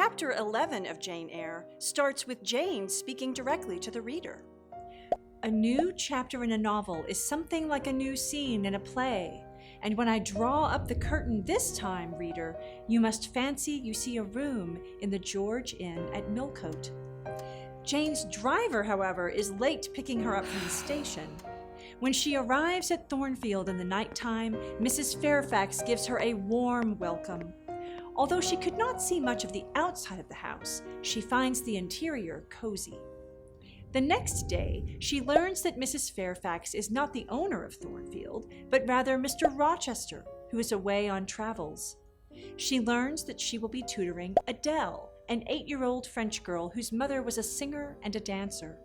Chapter 11 of Jane Eyre starts with Jane speaking directly to the reader. A new chapter in a novel is something like a new scene in a play, and when I draw up the curtain this time, reader, you must fancy you see a room in the George Inn at Millcote. Jane's driver, however, is late picking her up from the station. When she arrives at Thornfield in the nighttime, Mrs. Fairfax gives her a warm welcome. Although she could not see much of the outside of the house, she finds the interior cozy. The next day, she learns that Mrs. Fairfax is not the owner of Thornfield, but rather Mr. Rochester, who is away on travels. She learns that she will be tutoring Adele, an 8-year-old French girl whose mother was a singer and a dancer.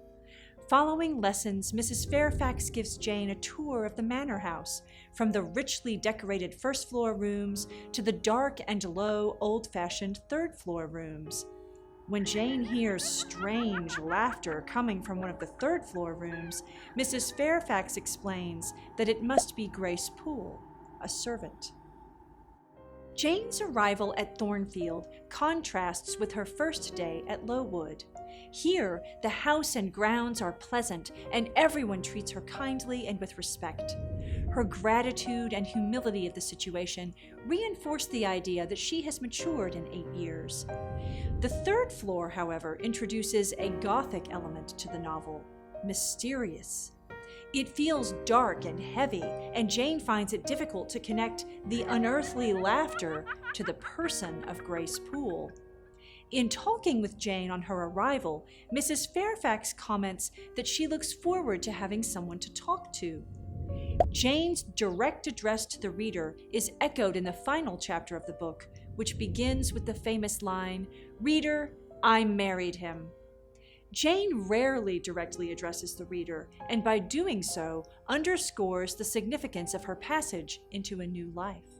Following lessons, Mrs. Fairfax gives Jane a tour of the manor house, from the richly decorated first-floor rooms to the dark and low, old-fashioned third-floor rooms. When Jane hears strange laughter coming from one of the third-floor rooms, Mrs. Fairfax explains that it must be Grace Poole, a servant. Jane's arrival at Thornfield contrasts with her first day at Lowood. Here, the house and grounds are pleasant, and everyone treats her kindly and with respect. Her gratitude and humility of the situation reinforce the idea that she has matured in 8 years. The third floor, however, introduces a gothic element to the novel, mysterious. It feels dark and heavy, and Jane finds it difficult to connect the unearthly laughter to the person of Grace Poole. In talking with Jane on her arrival, Mrs. Fairfax comments that she looks forward to having someone to talk to. Jane's direct address to the reader is echoed in the final chapter of the book, which begins with the famous line, "Reader, I married him." Jane rarely directly addresses the reader, and by doing so, underscores the significance of her passage into a new life.